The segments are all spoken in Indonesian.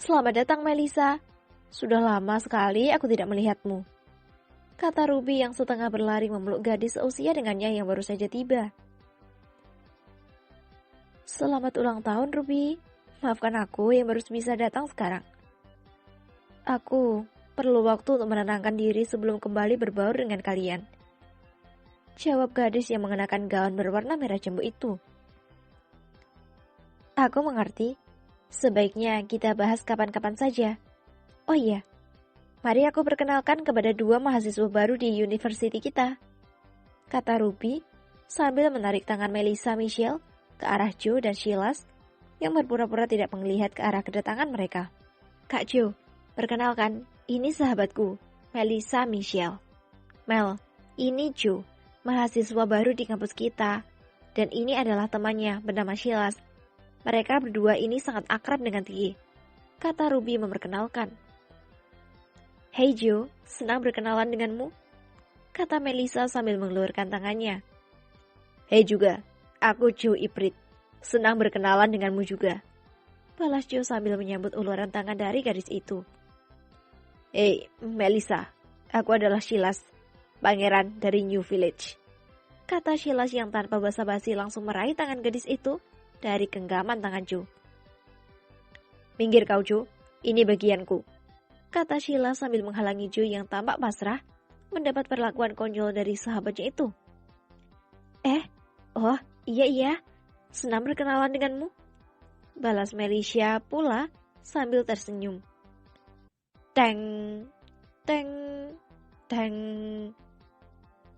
Selamat datang, Melissa. Sudah lama sekali aku tidak melihatmu, kata Ruby yang setengah berlari memeluk gadis seusia dengannya yang baru saja tiba. Selamat ulang tahun, Ruby. Maafkan aku yang baru bisa datang sekarang. Aku perlu waktu untuk menenangkan diri sebelum kembali berbaur dengan kalian, jawab gadis yang mengenakan gaun berwarna merah jambu itu. Aku mengerti. Sebaiknya kita bahas kapan-kapan saja. Oh iya, mari aku perkenalkan kepada dua mahasiswa baru di university kita, kata Ruby sambil menarik tangan Melissa Michelle ke arah Joe dan Silas yang berpura-pura tidak melihat ke arah kedatangan mereka. Kak Joe, perkenalkan, ini sahabatku, Melissa Michelle. Mel, ini Joe, mahasiswa baru di kampus kita, dan ini adalah temannya bernama Silas. Mereka berdua ini sangat akrab dengan Tige, kata Ruby memperkenalkan. Hey Joe, senang berkenalan denganmu, kata Melissa sambil mengelurkan tangannya. Hey juga, aku Joe Iprit, senang berkenalan denganmu juga, balas Joe sambil menyambut uluran tangan dari gadis itu. Hey Melissa, aku adalah Silas, pangeran dari New Village, kata Silas yang tanpa basa-basi langsung meraih tangan gadis itu dari genggaman tangan Joe. Minggir kau Joe, ini bagianku, kata Sheila sambil menghalangi Joe yang tampak pasrah mendapat perlakuan konyol dari sahabatnya itu. Oh iya, senang berkenalan denganmu, balas Melissa pula sambil tersenyum. Teng, teng, teng.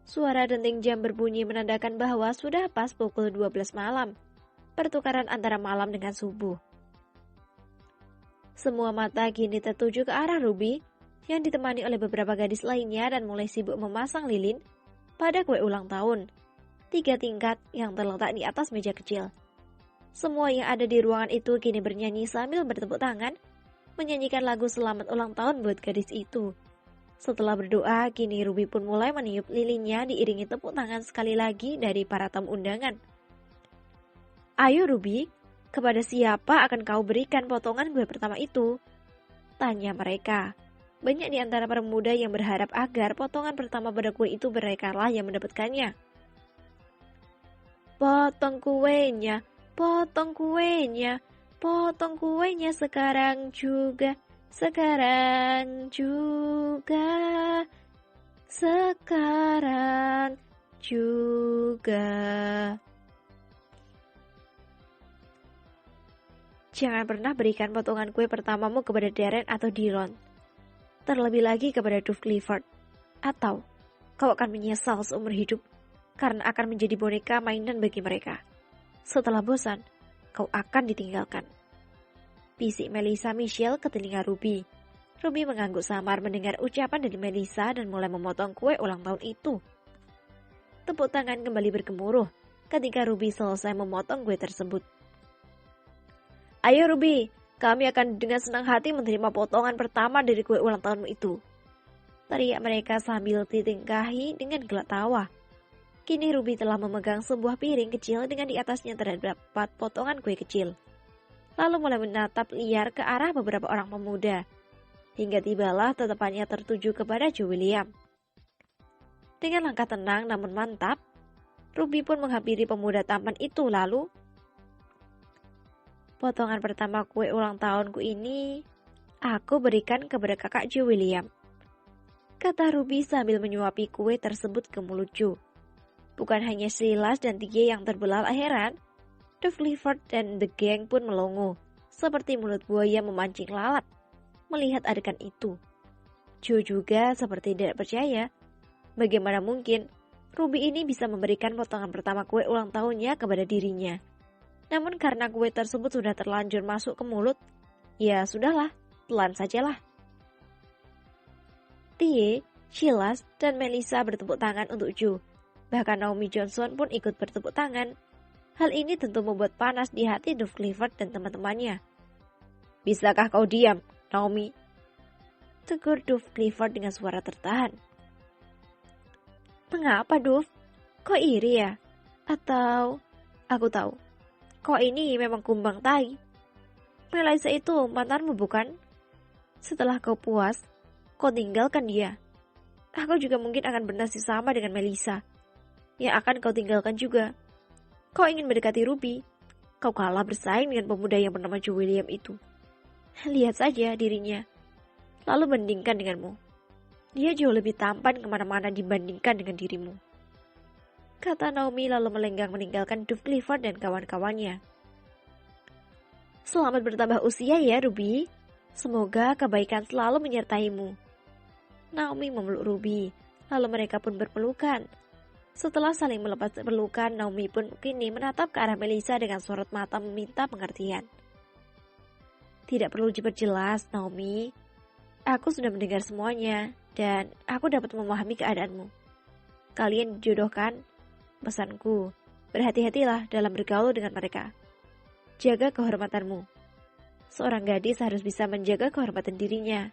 Suara denting jam berbunyi menandakan bahwa sudah pas pukul 12 malam. Pertukaran antara malam dengan subuh. Semua mata kini tertuju ke arah Ruby yang ditemani oleh beberapa gadis lainnya dan mulai sibuk memasang lilin pada kue ulang tahun 3 tingkat yang terletak di atas meja kecil. Semua yang ada di ruangan itu kini bernyanyi sambil bertepuk tangan menyanyikan lagu selamat ulang tahun buat gadis itu. Setelah berdoa, kini Ruby pun mulai meniup lilinnya diiringi tepuk tangan sekali lagi dari para tamu undangan. Ayo Ruby, kepada siapa akan kau berikan potongan kue pertama itu? Tanya mereka. Banyak di antara para pemuda yang berharap agar potongan pertama pada kue itu merekalah yang mendapatkannya. Potong kuenya, potong kuenya, potong kuenya sekarang juga, sekarang juga, sekarang juga. Jangan pernah berikan potongan kue pertamamu kepada Darren atau Dillon. Terlebih lagi kepada Duff Clifford. Atau kau akan menyesal seumur hidup karena akan menjadi boneka mainan bagi mereka. Setelah bosan, kau akan ditinggalkan. Bisik Melissa Michelle ke telinga Ruby. Ruby mengangguk samar mendengar ucapan dari Melissa dan mulai memotong kue ulang tahun itu. Tepuk tangan kembali bergemuruh ketika Ruby selesai memotong kue tersebut. Ayo Ruby, kami akan dengan senang hati menerima potongan pertama dari kue ulang tahunmu itu. Teriak mereka sambil ditingkahi dengan gelak tawa. Kini Ruby telah memegang sebuah piring kecil dengan di atasnya terdapat potongan kue kecil. Lalu mulai menatap liar ke arah beberapa orang pemuda. Hingga tibalah tatapannya tertuju kepada Joe William. Dengan langkah tenang namun mantap, Ruby pun menghampiri pemuda tampan itu lalu, potongan pertama kue ulang tahunku ini, aku berikan kepada kakak Joe William, kata Ruby sambil menyuapi kue tersebut ke mulut Joe. Bukan hanya Silas dan Tige yang terbelalak heran, Duff Clifford dan The Gang pun melongo, seperti mulut buaya memancing lalat, melihat adegan itu. Joe juga seperti tidak percaya, bagaimana mungkin Ruby ini bisa memberikan potongan pertama kue ulang tahunnya kepada dirinya. Namun karena kue tersebut sudah terlanjur masuk ke mulut, ya sudahlah, telan sajalah. Tie, Silas, dan Melissa bertepuk tangan untuk Joe. Bahkan Naomi Johnson pun ikut bertepuk tangan. Hal ini tentu membuat panas di hati Duff Clifford dan teman-temannya. Bisakah kau diam, Naomi? Tegur Duff Clifford dengan suara tertahan. Mengapa, Duff? Kok iri ya? Atau, aku tahu. Kok ini memang kumbang tai? Melisa itu mantanmu bukan? Setelah kau puas, kau tinggalkan dia. Aku juga mungkin akan bernasib sama dengan Melisa. Yang akan kau tinggalkan juga. Kau ingin mendekati Ruby. Kau kalah bersaing dengan pemuda yang bernama Joe William itu. Lihat saja dirinya. Lalu bandingkan denganmu. Dia jauh lebih tampan kemana-mana dibandingkan dengan dirimu. Kata Naomi lalu melenggang meninggalkan Duff Clifford dan kawan-kawannya. Selamat bertambah usia ya Ruby. Semoga kebaikan selalu menyertaimu. Naomi memeluk Ruby, lalu mereka pun berpelukan. Setelah saling melepas pelukan, Naomi pun kini menatap ke arah Melisa dengan sorot mata meminta pengertian. Tidak perlu diperjelas, Naomi. Aku sudah mendengar semuanya, dan aku dapat memahami keadaanmu. Kalian dijodohkan. Pesanku, berhati-hatilah dalam bergaul dengan mereka. Jaga kehormatanmu. Seorang gadis harus bisa menjaga kehormatan dirinya.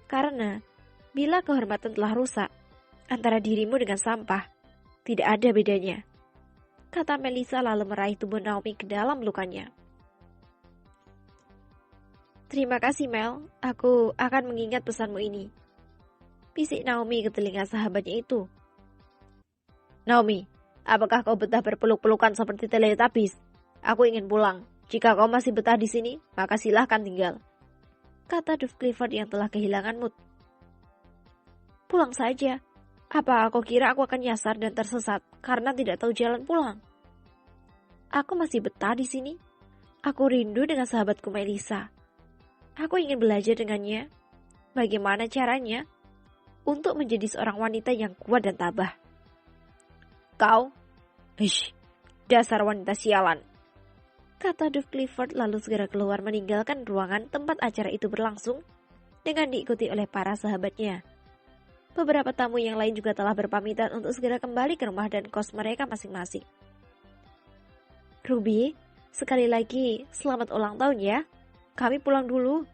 Karena, bila kehormatan telah rusak, antara dirimu dengan sampah, tidak ada bedanya. Kata Melisa lalu meraih tubuh Naomi ke dalam pelukannya. Terima kasih Mel, aku akan mengingat pesanmu ini. Bisik Naomi ke telinga sahabatnya itu. Naomi, apakah kau betah berpeluk-pelukan seperti Teletubbies? Aku ingin pulang. Jika kau masih betah di sini, maka silahkan tinggal. Kata Duff Clifford yang telah kehilangan mood. Pulang saja. Apa kau kira aku akan nyasar dan tersesat karena tidak tahu jalan pulang? Aku masih betah di sini. Aku rindu dengan sahabatku Melisa. Aku ingin belajar dengannya. Bagaimana caranya untuk menjadi seorang wanita yang kuat dan tabah. Kau? Dasar wanita sialan. Kata Duff Clifford lalu segera keluar meninggalkan ruangan tempat acara itu berlangsung dengan diikuti oleh para sahabatnya. Beberapa tamu yang lain juga telah berpamitan untuk segera kembali ke rumah dan kos mereka masing-masing. Ruby, sekali lagi selamat ulang tahun ya. Kami pulang dulu.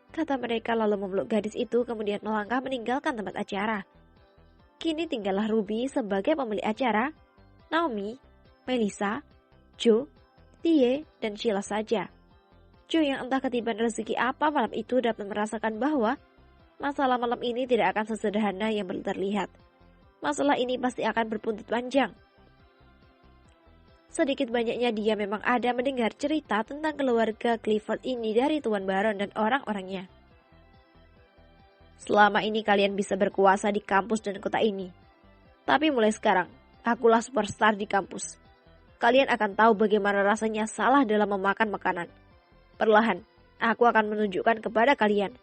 Kata mereka lalu memeluk gadis itu kemudian melangkah meninggalkan tempat acara. Kini tinggallah Ruby sebagai pemilik acara, Naomi, Melisa, Joe, Tie, dan Sheila saja. Joe yang entah ketiban rezeki apa malam itu dapat merasakan bahwa masalah malam ini tidak akan sesederhana yang terlihat. Masalah ini pasti akan berbuntut panjang. Sedikit banyaknya dia memang ada mendengar cerita tentang keluarga Clifford ini dari Tuan Baron dan orang-orangnya. Selama ini kalian bisa berkuasa di kampus dan kota ini. Tapi mulai sekarang, akulah superstar di kampus. Kalian akan tahu bagaimana rasanya salah dalam memakan makanan. Perlahan, aku akan menunjukkan kepada kalian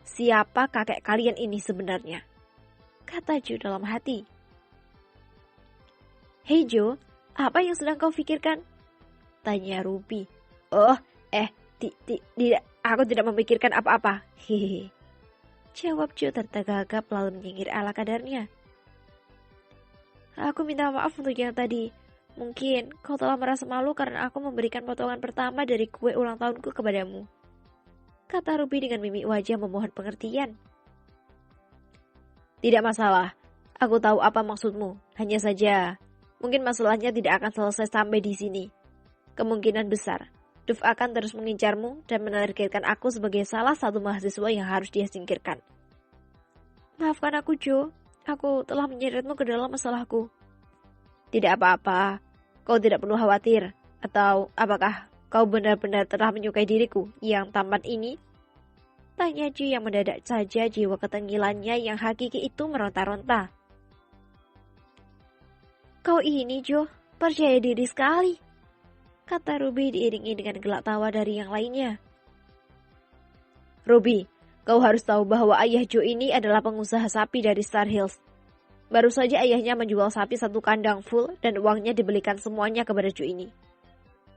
siapa kakek kalian ini sebenarnya. Kata Joe dalam hati. Hei Joe, apa yang sedang kau pikirkan? Tanya Ruby. Oh, tidak, aku tidak memikirkan apa-apa. Hehehe. Jawab Joe tertegagap lalu menyinggir ala kadarnya. Aku minta maaf untuk yang tadi. Mungkin kau telah merasa malu karena aku memberikan potongan pertama dari kue ulang tahunku kepadamu. Kata Ruby dengan mimik wajah memohon pengertian. Tidak masalah, aku tahu apa maksudmu. Hanya saja, mungkin masalahnya tidak akan selesai sampai di sini. Kemungkinan besar, Duff akan terus mengincarmu dan menargetkan aku sebagai salah satu mahasiswa yang harus dia singkirkan. Maafkan aku, Joe. Aku telah menyeretmu ke dalam masalahku. Tidak apa-apa, kau tidak perlu khawatir. Atau apakah kau benar-benar telah menyukai diriku yang tampan ini? Tanya Joe yang mendadak saja jiwa ketengilannya yang hakiki itu meronta-ronta. Kau ini, Joe, percaya diri sekali. Kata Ruby diiringi dengan gelak tawa dari yang lainnya. Ruby, kau harus tahu bahwa ayah Joe ini adalah pengusaha sapi dari Star Hills. Baru saja ayahnya menjual sapi satu kandang full dan uangnya dibelikan semuanya kepada Joe ini.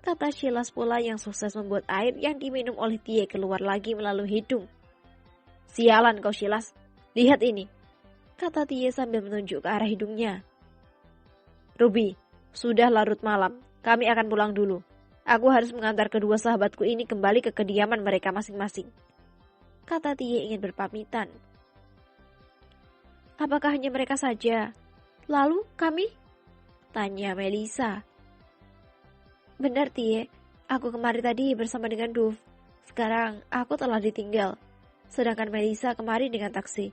Kata Silas pula yang sukses membuat air yang diminum oleh Tie keluar lagi melalui hidung. Sialan kau Silas, lihat ini. Kata Tie sambil menunjuk ke arah hidungnya. Ruby, sudah larut malam, kami akan pulang dulu. Aku harus mengantar kedua sahabatku ini kembali ke kediaman mereka masing-masing. Kata Tie ingin berpamitan. Apakah hanya mereka saja? Lalu kami? Tanya Melisa. Benar Tie, aku kemari tadi bersama dengan Duff. Sekarang aku telah ditinggal, sedangkan Melisa kemari dengan taksi.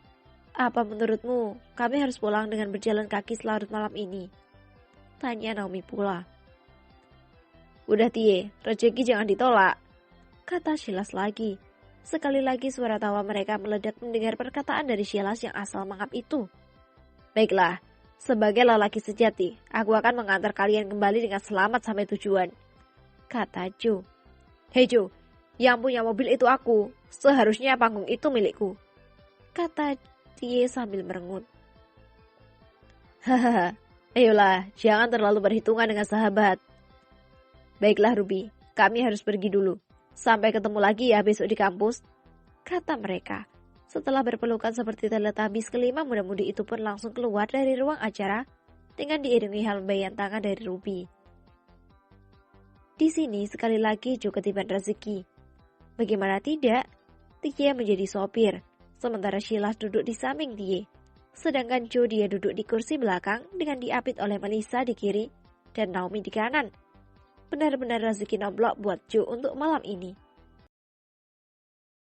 Apa menurutmu kami harus pulang dengan berjalan kaki selarut malam ini? Tanya Naomi pula. Udah Tie, rezeki jangan ditolak, kata Silas lagi. Sekali lagi suara tawa mereka meledak mendengar perkataan dari Silas yang asal mangap itu. Baiklah, sebagai lelaki sejati, aku akan mengantar kalian kembali dengan selamat sampai tujuan, kata Joe. Hei Joe, yang punya mobil itu aku, seharusnya panggung itu milikku, kata Tie sambil merengut. Hahaha, ayolah, jangan terlalu berhitungan dengan sahabat. Baiklah Ruby, kami harus pergi dulu. Sampai ketemu lagi ya besok di kampus, kata mereka. Setelah berpelukan seperti Teletubbies, kelima muda-mudi itu pun langsung keluar dari ruang acara dengan diiringi helmbaian tangan dari Ruby. Di sini sekali lagi Joe ketiban rezeki. Bagaimana tidak, Tie menjadi sopir, sementara Silas duduk di samping Tie. Sedangkan Joe dia duduk di kursi belakang dengan diapit oleh Melisa di kiri dan Naomi di kanan. Benar-benar rezeki nomblok buat Joe untuk malam ini.